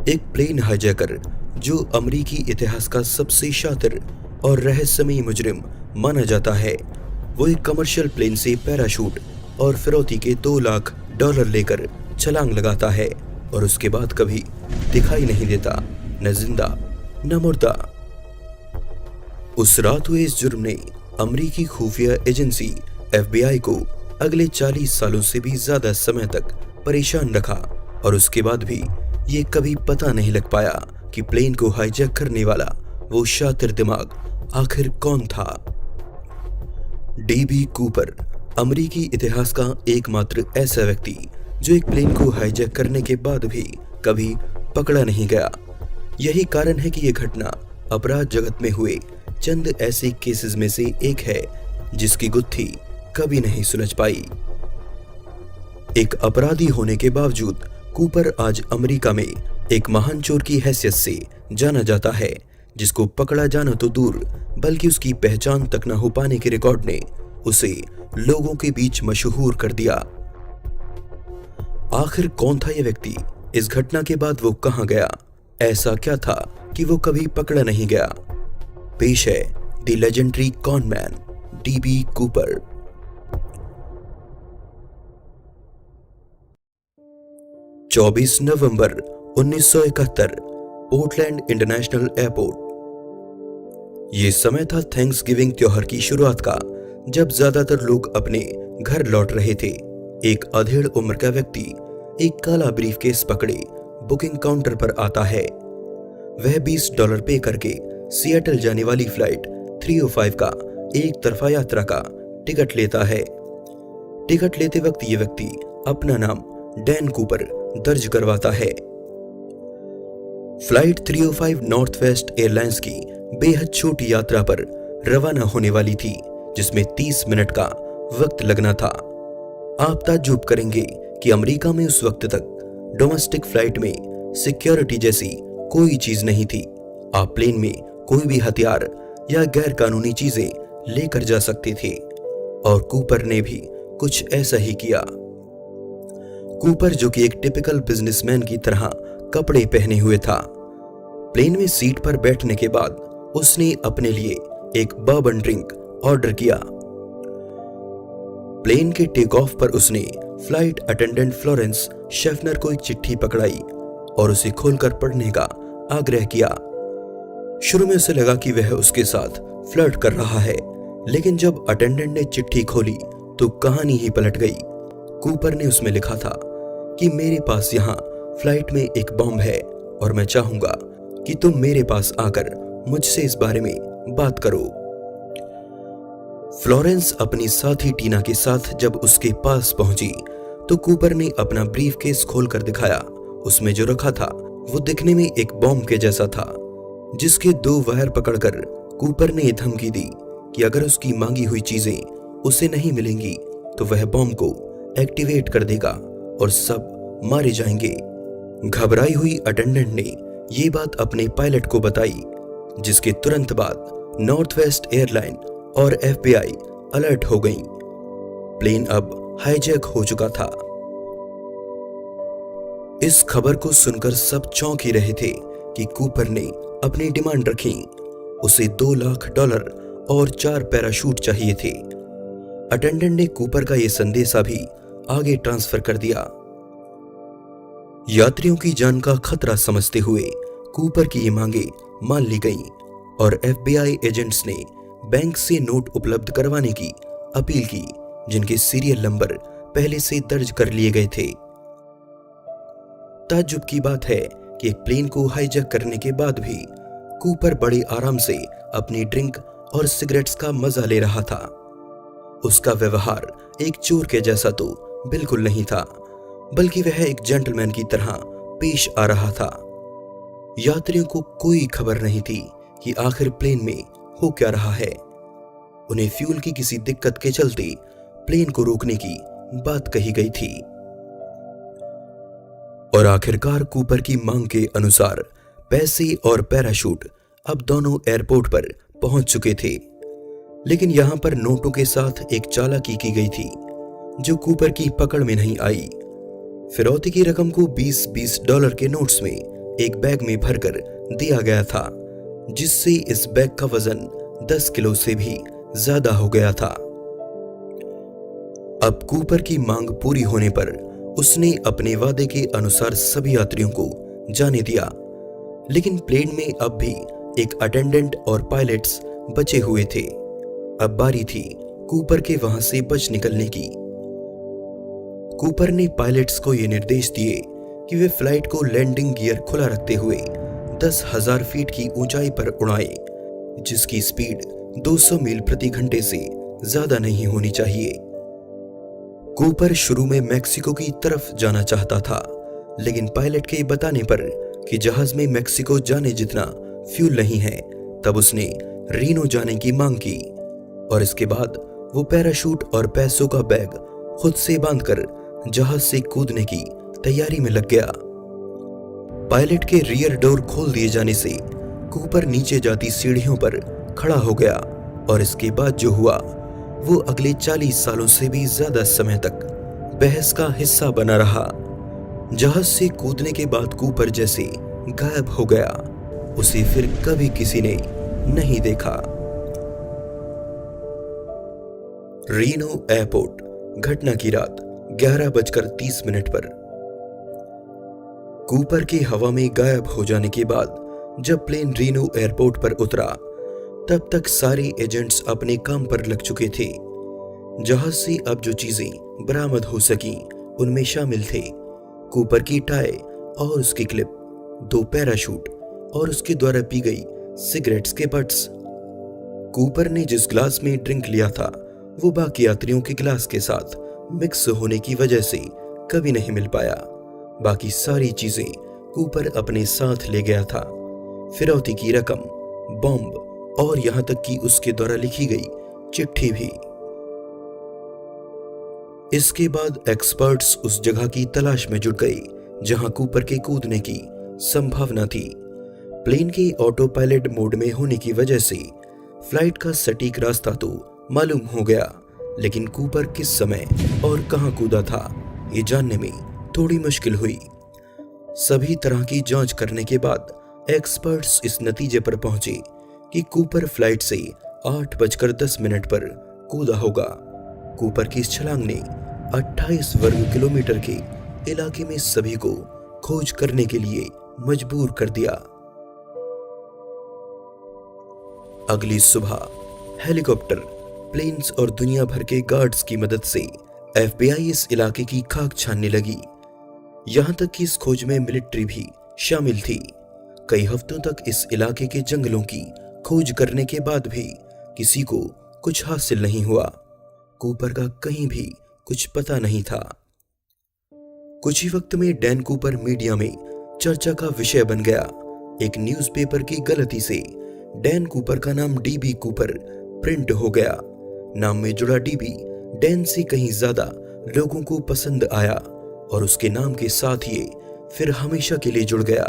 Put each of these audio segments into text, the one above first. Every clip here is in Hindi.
एक प्लेन हाईजैकर जो अमेरिकी इतिहास का सबसे शातिर और रहस्यमयी मुजरिम माना जाता है, वो एक कमर्शियल प्लेन से पैराशूट और फिरौती के $2 लाख लेकर छलांग लगाता है और उसके बाद कभी दिखाई नहीं देता, न जिंदा न मुर्दा। उस रात हुए इस जुर्म ने अमेरिकी खुफिया एजेंसी FBI को अगले 40 सालों से भी ज्यादा समय तक परेशान रखा और उसके बाद भी ये कभी पता नहीं लग पाया कि प्लेन को हाईजैक करने वाला वो शातिर दिमाग आखिर कौन था। DB कूपर अमेरिकी इतिहास का एकमात्र ऐसा व्यक्ति जो एक प्लेन को हाईजैक करने के बाद भी कभी पकड़ा नहीं गया। यही कारण है कि यह घटना अपराध जगत में हुए चंद ऐसे केसेस में से एक है जिसकी गुत्थी कभी नहीं सुलझ पाई। एक अपराधी होने के बावजूद कूपर आज अमेरिका में एक महान चोर की हैसियत से जाना जाता है, जिसको पकड़ा जाना तो दूर बल्कि उसकी पहचान तक न हो पाने के रिकॉर्ड ने उसे लोगों के बीच मशहूर कर दिया। आखिर कौन था यह व्यक्ति? इस घटना के बाद वो कहां गया? ऐसा क्या था कि वो कभी पकड़ा नहीं गया? पेश है the legendary cone man DB Cooper. 24 November 1971, Portland international airport. ये समय था थैंक्सगिविंग त्योहार की शुरुआत का, जब ज्यादातर लोग अपने घर लौट रहे थे। एक अधेड़ उम्र का व्यक्ति एक काला ब्रीफकेस पकड़े बुकिंग काउंटर पर आता है। वह $20 पे करके सिएटल जाने वाली फ्लाइट 305 का एक तरफा यात्रा का टिकट लेता है। टिकट लेते वक्त ये व्यक्ति अपना नाम डैन कूपर दर्ज करवाता है। फ्लाइट 305 नॉर्थ वेस्ट एयरलाइंस की बेहद छोटी यात्रा पर रवाना होने वाली थी, जिसमें 30 मिनट का वक्त लगना था। आप ताज्जुब करेंगे कि अमेरिका में उस वक्त तक डोमेस्टिक फ्लाइट में सिक्योरिटी जैसी कोई चीज नहीं थी। आप प्लेन में कोई भी हथियार या गैर कानूनी चीजें लेकर जा सकते थे और कूपर ने भी कुछ ऐसा ही किया। कूपर, जो कि एक टिपिकल बिजनेसमैन की तरह कपड़े पहने हुए था, प्लेन में सीट पर बैठने के बाद उसने अपने लिए एक बर्बन ड्रिंक ऑर्डर किया। प्लेन के टेक ऑफ पर उसने फ्लाइट अटेंडेंट फ्लोरेंस शेफनर को एक चिट्ठी पकड़ाई और उसे खोलकर पढ़ने का आग्रह किया। शुरू में उसे लगा कि वह उसके साथ फ्लर्ट कर रहा है, लेकिन जब अटेंडेंट ने चिट्ठी खोली तो कहानी ही पलट गई। कूपर ने उसमें लिखा था कि मेरे पास यहाँ फ्लाइट में एक बॉम्ब है और मैं चाहूंगा कि तुम मेरे पास आकर मुझसे इस बारे में बात करो। फ्लोरेंस अपनी साथी टीना के साथ जब उसके पास पहुंची तो कूपर ने अपना ब्रीफकेस खोलकर दिखाया। उसमें जो रखा था वो दिखने में एक बॉम्ब के जैसा था, जिसके 2 वायर पकड़कर कूपर ने धमकी दी कि अगर उसकी मांगी हुई चीजें उसे नहीं मिलेंगी तो वह बॉम्ब को एक्टिवेट कर देगा और सब मारे जाएंगे। घबराई हुई अटेंडेंट ने ये बात अपने पायलट को बताई, जिसके तुरंत बाद नॉर्थ वेस्ट एयरलाइन और FBI अलर्ट हो गई। प्लेन अब हाईजैक हो चुका था। इस खबर को सुनकर सब चौंक ही रहे थे कि कूपर ने अपनी डिमांड रखी। उसे $2 लाख और 4 पैराशूट चाहिए थे। अटेंडेंट ने कूपर का यह संदेशा भी आगे ट्रांसफर कर दिया। यात्रियों की जान का खतरा समझते हुए कूपर की ये मांगे मान ली गईं और FBI एजेंट्स ने बैंक से नोट उपलब्ध करवाने की अपील की, जिनके सीरियल नंबर पहले से दर्ज कर लिए गए थे। ताज्जुब की बात है कि एक प्लेन को हाईजैक करने के बाद भी कूपर बड़े आराम से अपनी ड्रिंक और सिगरेट्स का मजा ले रहा था। उसका व्यवहार एक चोर के जैसा तो बिल्कुल नहीं था, बल्कि वह एक जेंटलमैन की तरह पेश आ रहा था। यात्रियों को कोई खबर नहीं थी कि आखिर प्लेन में हो क्या रहा है। उन्हें फ्यूल की किसी दिक्कत के चलते प्लेन को रोकने की बात कही गई थी और आखिरकार कूपर की मांग के अनुसार पैसे और पैराशूट अब दोनों एयरपोर्ट पर पहुंच चुके थे। लेकिन यहां पर नोटों के साथ एक चालाकी की गई थी जो कूपर की पकड़ में नहीं आई। फिरौती की रकम को $20 के नोट्स में एक बैग में भरकर दिया गया था, जिससे इस बैग का वजन 10 किलो से भी ज्यादा हो गया था। अब कूपर की मांग पूरी होने पर उसने अपने वादे के अनुसार सभी यात्रियों को जाने दिया, लेकिन प्लेन में अब भी एक अटेंडेंट और पायलट्स बचे हुए थे। अब बारी थी कूपर के वहां से बच निकलने की। कूपर ने पायलट्स को यह निर्देश दिए कि वे फ्लाइट को लैंडिंग गियर खुला रखते हुए 10,000 फीट की ऊंचाई पर उड़ाएं, जिसकी स्पीड 200 मील प्रति घंटे से ज्यादा नहीं होनी चाहिए। कूपर शुरू में मैक्सिको की तरफ जाना चाहता था, लेकिन पायलट के बताने पर कि जहाज में मैक्सिको जाने जितना फ्यूल नहीं है, तब उसने रीनो जाने की मांग की और इसके बाद वो पैराशूट और पैसों का बैग खुद से बांधकर जहाज से कूदने की तैयारी में लग गया। पायलट के रियर डोर खोल दिए जाने से कूपर नीचे जाती सीढ़ियों पर खड़ा हो गया और इसके बाद जो हुआ वो अगले 40 सालों से भी ज्यादा समय तक बहस का हिस्सा बना रहा। जहाज से कूदने के बाद कूपर जैसे गायब हो गया, उसे फिर कभी किसी ने नहीं देखा। रीनो एयरपोर्ट, घटना की रात 11:30 पर। कूपर के हवा में गायब हो जाने के बाद जब प्लेन रीनो एयरपोर्ट पर उतरा, तब तक सारे एजेंट्स अपने काम पर लग चुके थे। जहाज से अब जो चीजें बरामद हो सकी उनमें शामिल थे कूपर की टाई और उसकी क्लिप, 2 पैराशूट और उसके द्वारा पी गई सिगरेट्स के बट्स। कूपर ने जिस ग्लास में ड्रिंक लिया था वो बाकी यात्रियों के ग्लास के साथ मिक्स होने की वजह से कभी नहीं मिल पाया। बाकी सारी चीजें कूपर अपने साथ ले गया था, फिरौती की रकम, बॉम्ब और यहां तक कि उसके द्वारा लिखी गई चिट्ठी भी। इसके बाद एक्सपर्ट्स उस जगह की तलाश में जुट गए जहां कूपर के कूदने की संभावना थी। प्लेन के ऑटो पायलट मोड में होने की वजह से फ्लाइट का सटीक रास्ता तो मालूम हो गया, लेकिन कूपर किस समय और कहां कूदा था ये जानने में थोड़ी मुश्किल हुई। सभी तरह की जांच करने के बाद एक्सपर्ट्स इस नतीजे पर पहुंचे कि कूपर फ्लाइट से 8:10 पर कूदा होगा। कूपर की इस छलांग ने 28 वर्ग किलोमीटर के इलाके में सभी को खोज करने के लिए मजबूर कर दिया। अगली सुबह हेलीकॉप्टर, प्लेन्स और दुनिया भर के गार्ड्स की मदद से एफबीआई इस इलाके की खाक छानने लगी। यहां तक कि इस खोज में मिलिट्री भी शामिल थी। कई हफ्तों तक इस इलाके के जंगलों की खोज करने के बाद भी किसी को कुछ हासिल नहीं हुआ। कूपर का कहीं भी कुछ पता नहीं था। कुछ ही वक्त में डैन कूपर मीडिया में चर्चा का विषय बन गया। एक न्यूज़पेपर की गलती से डैन कूपर का नाम डीबी कूपर प्रिंट हो गया। नाम में जुड़ा डीबी डैन से कहीं ज्यादा लोगों को पसंद आया और उसके नाम के साथ ये फिर हमेशा के लिए जुड़ गया।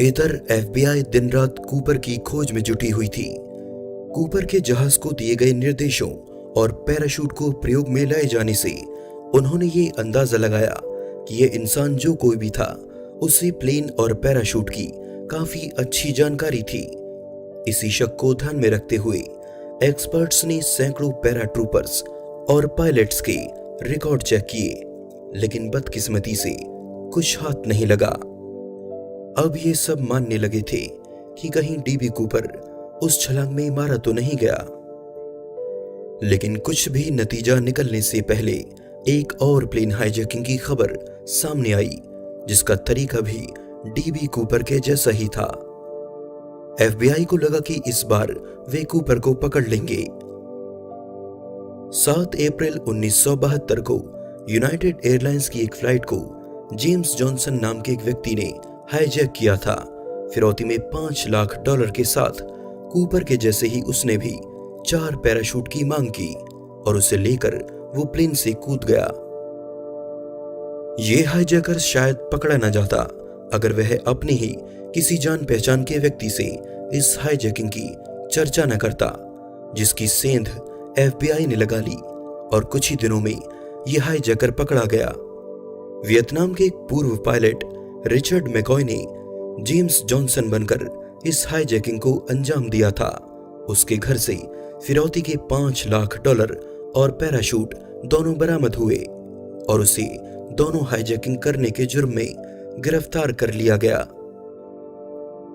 इधर एफबीआई दिन रात कूपर की खोज में जुटी हुई थी। कूपर के जहाज को दिए गए निर्देशों और पैराशूट को प्रयोग में लाए जाने से उन्होंने ये अंदाजा लगाया कि यह इंसान जो कोई भी था उसे प्लेन और पैराशूट की काफी अच्छी जानकारी थी। इसी शक को ध्यान में रखते हुए एक्सपर्ट्स ने सैकड़ों पैराट्रूपर्स और पायलट्स के रिकॉर्ड चेक किए, लेकिन बदकिस्मती से कुछ हाथ नहीं लगा। अब ये सब मानने लगे थे कि कहीं डीबी कूपर उस छलांग में मारा तो नहीं गया। लेकिन कुछ भी नतीजा निकलने से पहले एक और प्लेन हाईजैकिंग की खबर सामने आई, जिसका तरीका भी डीबी कूपर के जैसा ही था। एफबीआई को लगा कि इस बार वे कूपर को पकड़ लेंगे। 7 अप्रैल 1972 को यूनाइटेड एयरलाइंस की एक फ्लाइट को जेम्स जॉनसन नाम के एक व्यक्ति ने हाईजैक किया था। फिरौती में $5 लाख के साथ कूपर के जैसे ही उसने भी 4 पैराशूट की मांग की और उसे लेकर वो प्लेन से कूद गया। ये हाईजैकर शायद पकड़ा न जाता अगर वह अपने ही किसी जान पहचान के व्यक्ति से इस हाईजैकिंग की चर्चा न करता, जिसकी सेंध एफबीआई ने लगा ली और कुछ ही दिनों में यह हाईजैकर पकड़ा गया। वियतनाम के एक पूर्व पायलट रिचर्ड मैकॉय ने जेम्स जॉनसन बनकर इस हाईजैकिंग को अंजाम दिया था। उसके घर से फिरौती के $5 लाख और पैराशूट दोनों बरामद हुए और उसे दोनों हाईजैकिंग करने के जुर्म में गिरफ्तार कर लिया गया।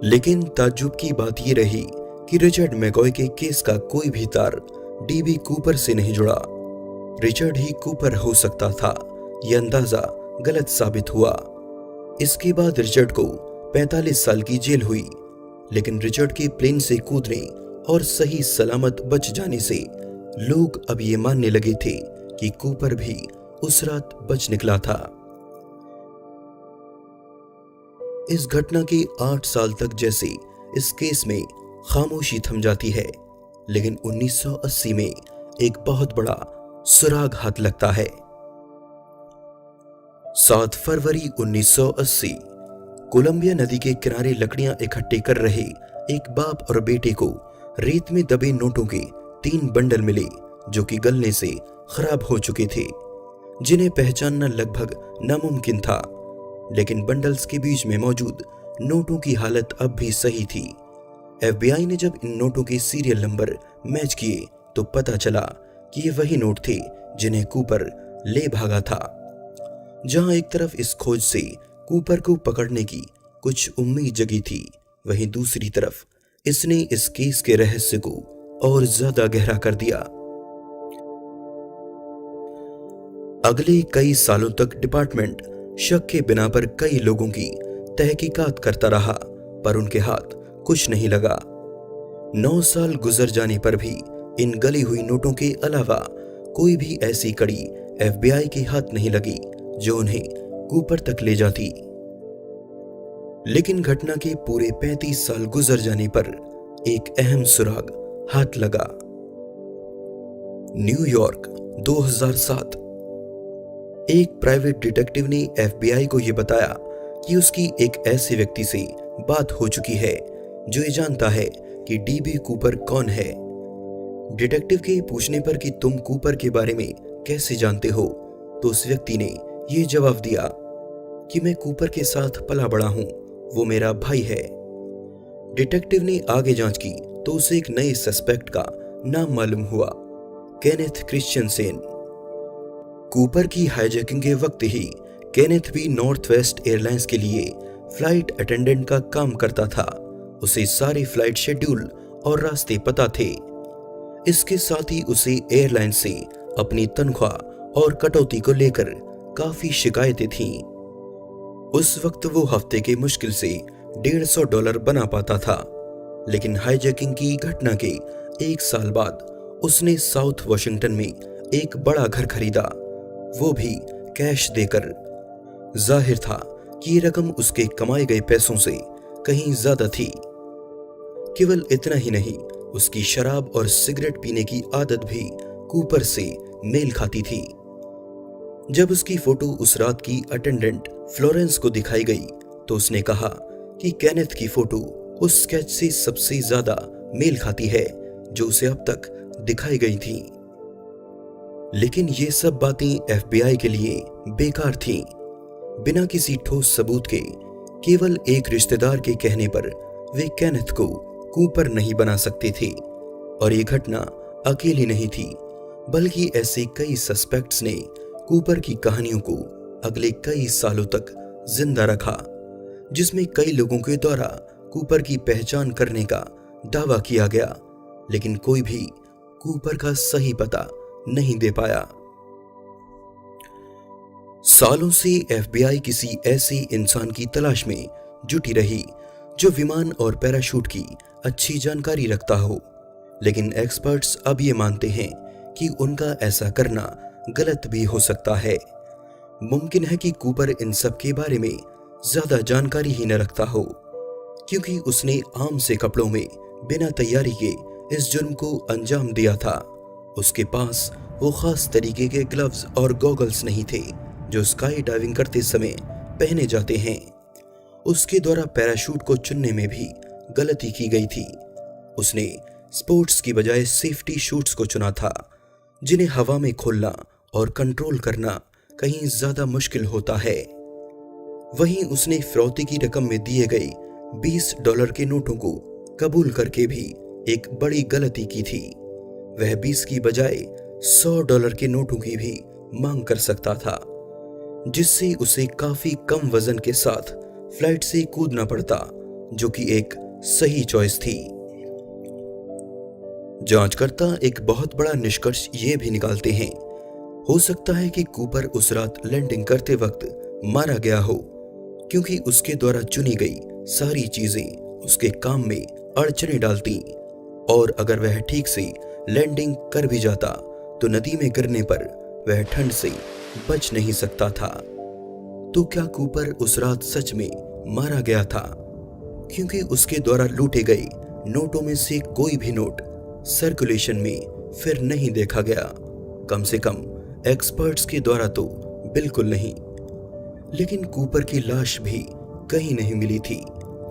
लेकिन ताज्जुब की बात यह रही कि रिचर्ड मैकॉय के केस का कोई भी तार डीबी कूपर से नहीं जुड़ा। रिचर्ड ही कूपर हो सकता था, यह अंदाजा गलत साबित हुआ। इसके बाद रिचर्ड को 45 साल की जेल हुई, लेकिन रिचर्ड के प्लेन से कूदने और सही सलामत बच जाने से लोग अब ये मानने लगे थे कि कूपर भी उस रात बच निकला था। इस घटना के 8 साल तक जैसे इस केस में खामोशी थम जाती है, लेकिन 1980 में एक बहुत बड़ा सुराग हाथ लगता है। 7 फरवरी 1980 कोलंबिया नदी के किनारे लकड़ियां इकट्ठे कर रहे एक बाप और बेटे को रेत में दबे नोटों के 3 बंडल मिले, जो कि गलने से खराब हो चुके थे, जिन्हें पहचानना लगभग नामुमकिन था। लेकिन बंडल्स के बीच में मौजूद नोटों की हालत अब भी सही थी। एफबीआई ने जब इन नोटों के सीरियल नंबर मैच किए तो पता चला कि ये वही नोट थे जिन्हें कूपर ले भागा था। जहां एक तरफ इस खोज से कूपर को पकड़ने की कुछ उम्मीद जगी थी, वहीं दूसरी तरफ इसने इस केस के रहस्य को और ज्यादा गहरा कर दिया। अगले कई सालों तक डिपार्टमेंट शक के बिना पर कई लोगों की तहकीकात करता रहा, पर उनके हाथ कुछ नहीं लगा। 9 साल गुजर जाने पर भी इन गली हुई नोटों के अलावा कोई भी ऐसी कड़ी एफबीआई के हाथ नहीं लगी जो उन्हें कूपर तक ले जाती। लेकिन घटना के पूरे 35 साल गुजर जाने पर एक अहम सुराग हाथ लगा। न्यूयॉर्क 2007 एक प्राइवेट डिटेक्टिव ने एफबीआई को यह बताया कि उसकी एक ऐसे व्यक्ति से बात हो चुकी है जो ये जानता है कि डीबी कूपर कौन है। डिटेक्टिव के पूछने पर कि तुम कूपर के बारे में कैसे जानते हो, तो उस व्यक्ति ने यह जवाब दिया कि मैं कूपर के साथ पला बड़ा हूं, वो मेरा भाई है। डिटेक्टिव ने आगे जांच की तो उसे एक नए सस्पेक्ट का नाम मालूम हुआ, केनेथ क्रिश्चियनसेन। कूपर की हाईजैकिंग के वक्त ही केनेथ भी नॉर्थ वेस्ट एयरलाइंस के लिए फ्लाइट अटेंडेंट का काम करता था। उसे सारे फ्लाइट शेड्यूल और रास्ते पता थे। इसके साथ ही उसे एयरलाइन से अपनी तनख्वाह और कटौती को लेकर काफी शिकायतें थीं। उस वक्त वो हफ्ते के मुश्किल से $150 बना पाता था, लेकिन हाईजैकिंग की घटना के 1 साल बाद उसने साउथ वाशिंगटन में एक बड़ा घर खरीदा, वो भी कैश देकर। जाहिर था कि ये रकम उसके कमाए गए पैसों से कहीं ज्यादा थी। केवल इतना ही नहीं, उसकी शराब और सिगरेट पीने की आदत भी कूपर से मेल खाती थी। जब उसकी फोटो उस रात की अटेंडेंट फ्लोरेंस को दिखाई गई तो उसने कहा कि केनेथ की फोटो उस स्केच से सबसे ज्यादा मेल खाती है जो उसे अब तक दिखाई गई थी। लेकिन ये सब बातें एफबीआई के लिए बेकार थीं। बिना किसी ठोस सबूत के केवल एक रिश्तेदार के कहने पर वे केनेथ को कूपर नहीं बना सकते थे। और ये घटना अकेली नहीं थी, बल्कि ऐसे कई सस्पेक्ट्स ने कूपर की कहानियों को अगले कई सालों तक जिंदा रखा, जिसमें कई लोगों के द्वारा कूपर की पहचान करने का दावा किया गया, लेकिन कोई भी कूपर का सही पता नहीं दे पाया। सालों से एफबीआई किसी ऐसे इंसान की तलाश में जुटी रही जो विमान और पैराशूट की अच्छी जानकारी रखता हो, लेकिन एक्सपर्ट्स अब ये मानते हैं कि उनका ऐसा करना गलत भी हो सकता है। मुमकिन है कि कूपर इन सब के बारे में ज्यादा जानकारी ही न रखता हो, क्योंकि उसने आम से कपड़ों में बिना तैयारी के इस जुर्म को अंजाम दिया था। उसके पास वो खास तरीके के ग्लव्स और गॉगल्स नहीं थे जो स्काई डाइविंग करते समय पहने जाते हैं। उसके द्वारा पैराशूट को चुनने में भी गलती की गई थी। उसने स्पोर्ट्स की बजाय सेफ्टी शूट्स को चुना था, जिन्हें हवा में खोलना और कंट्रोल करना कहीं ज्यादा मुश्किल होता है। वहीं उसने फिरौती की रकम में दिए गए $20 के नोटों को कबूल करके भी एक बड़ी गलती की थी। वह 20 की बजाय $100 के नोटों की भी मांग कर सकता था, जिससे उसे काफी कम वजन के साथ फ्लाइट से कूदना पड़ता, जो कि एक सही चॉइस थी। जांचकर्ता एक बहुत बड़ा निष्कर्ष ये भी निकालते हैं, हो सकता है कि कूपर उस रात लैंडिंग करते वक्त मारा गया हो, क्योंकि उसके द्वारा चुनी गई सारी चीजें उसके काम में अड़चने डालती, और अगर वह ठीक से लैंडिंग कर भी जाता तो नदी में गिरने पर वह ठंड से बच नहीं सकता था। तो क्या कूपर उस रात सच में मारा गया था? क्योंकि उसके द्वारा लूटे गए नोटों में से कोई भी नोट सर्कुलेशन में फिर नहीं देखा गया, कम से कम एक्सपर्ट्स के द्वारा तो बिल्कुल नहीं। लेकिन कूपर की लाश भी कहीं नहीं मिली थी,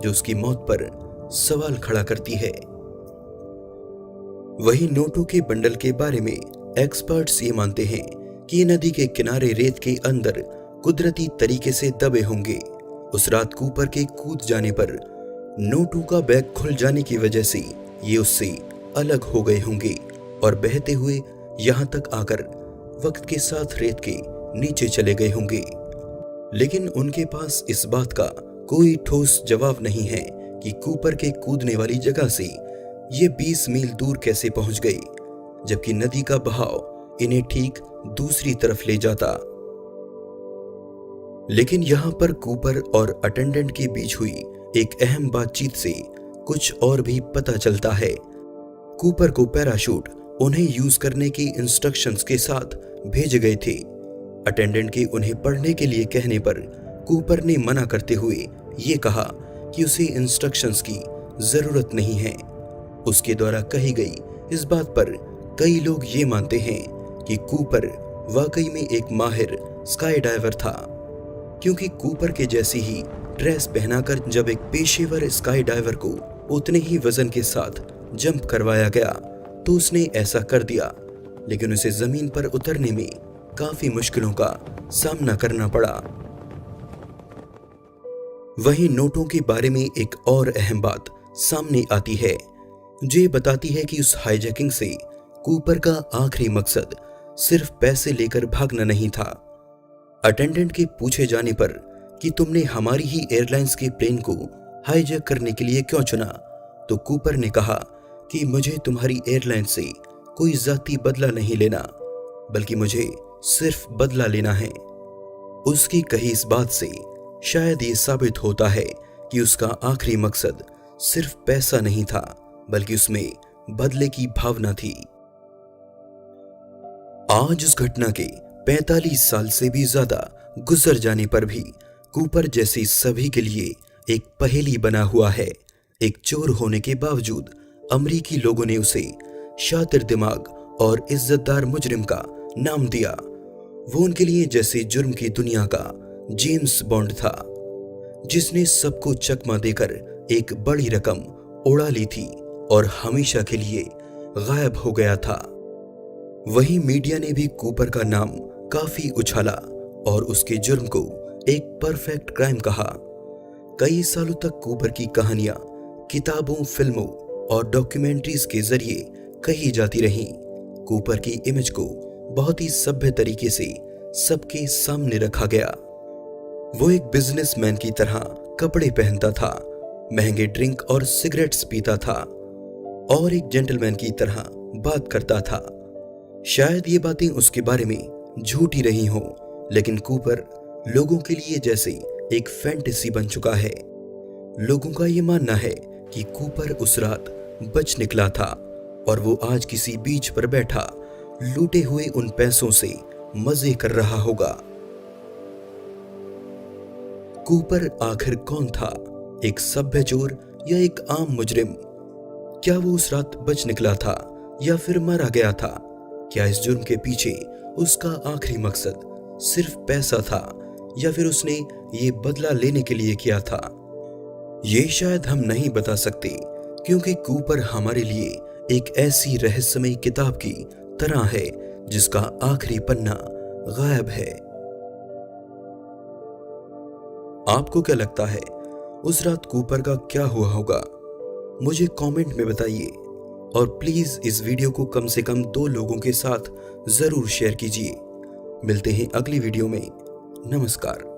जो उसकी मौत पर सवाल खड़ा करती है। वही नोटों के बंडल के बारे में एक्सपर्ट्स ये मानते हैं कि ये नदी के किनारे रेत के अंदर कुदरती तरीके से दबे होंगे। उस रात कूपर के कूद जाने पर नोटों का बैग खुल जाने की वजह से ये उससे अलग हो गए होंगे और बहते हुए यहां तक आकर वक्त के साथ रेत के नीचे चले गए होंगे। लेकिन उनके पास इस बात का कोई ठोस जवाब नहीं है कि कूपर के कूदने वाली जगह से ये 20 मील दूर कैसे पहुंच गए, जबकि नदी का बहाव इन्हें ठीक दूसरी तरफ ले जाता। लेकिन यहां पर कूपर और अटेंडेंट के बीच हुई एक अहम बातचीत से कुछ और भी पता चलता है। कूपर को पैराशूट उन्हें यूज करने की इंस्ट्रक्शंस के साथ भेजे गए थे। अटेंडेंट के उन्हें पढ़ने के लिए कहने पर कूपर ने मना करते हुए ये कहा कि उसे इंस्ट्रक्शंस की जरूरत नहीं है। उसके द्वारा कही गई इस बात पर कई लोग ये मानते हैं कि कूपर वाकई में एक माहिर स्काई डाइवर था, क्योंकि कूपर के जैसी ही ड्रेस पहनाकर जब एक पेशेवर स्काई डाइवर को उतने ही वजन के साथ जंप करवाया गया तो उसने ऐसा कर दिया, लेकिन उसे जमीन पर उतरने में काफी मुश्किलों का सामना करना पड़ा। वहीं नोटों के बारे में एक और अहम बात सामने आती है, जो ये बताती है कि उस हाईजैकिंग से कूपर का आखिरी मकसद सिर्फ पैसे लेकर भागना नहीं था। अटेंडेंट के पूछे जाने पर कि तुमने हमारी ही एयरलाइंस के प्लेन को हाईजैक करने के लिए क्यों चुना, तो कूपर ने कहा कि मुझे तुम्हारी एयरलाइन से कोई जाती बदला नहीं लेना, बल्कि मुझे सिर्फ बदला लेना है। उसकी कही इस बात से शायद ये साबित होता है कि उसका आखिरी मकसद सिर्फ पैसा नहीं था, बल्कि उसमें बदले की भावना थी। आज उस घटना के 45 साल से भी ज्यादा गुजर जाने पर भी कूपर जैसी सभी के लिए एक पहेली बना हुआ है। एक चोर होने के बावजूद अमरीकी लोगों ने उसे शातिर दिमाग और इज्जतदार मुजरिम का नाम दिया। वो उनके लिए जैसे जुर्म की दुनिया का जेम्स बॉन्ड था, जिसने सबको चकमा देकर एक बड़ी रकम उड़ा ली थी और हमेशा के लिए गायब हो गया था। वहीं मीडिया ने भी कूपर का नाम काफी उछाला और उसके जुर्म को एक परफेक्ट क्राइम कहा। कई सालों तक कूपर की कहानियां किताबों, फिल्मों और डॉक्यूमेंट्रीज के जरिए कही जाती रहीं। कूपर की इमेज को बहुत ही सभ्य तरीके से सबके सामने रखा गया। वो एक बिजनेसमैन की तरह कपड़े पहनता था, महंगे ड्रिंक और सिगरेट्स पीता था और एक जेंटलमैन की तरह बात करता था। शायद ये बातें उसके बारे में झूठी रही हों, लेकिन कूपर लोगों के लिए जैसे एक फैंटेसी बन चुका है। लोगों का ये मानना है कि कूपर उस रात बच निकला था और वो आज किसी बीच पर बैठा लूटे हुए उन पैसों से मजे कर रहा होगा। कूपर आखिर कौन था? एक सभ्य चोर या एक आम मुजरिम? क्या वो उस रात बच निकला था या फिर मारा गया था? क्या इस जुर्म के पीछे उसका आखिरी मकसद सिर्फ पैसा था या फिर उसने ये बदला लेने के लिए किया था? ये शायद हम नहीं बता सकते, क्योंकि कूपर हमारे लिए एक ऐसी रहस्यमयी किताब की तरह है जिसका आखिरी पन्ना गायब है। आपको क्या लगता है उस रात कूपर का क्या हुआ होगा? मुझे कमेंट में बताइए और प्लीज इस वीडियो को कम से कम 2 लोगों के साथ जरूर शेयर कीजिए। मिलते हैं अगली वीडियो में। नमस्कार।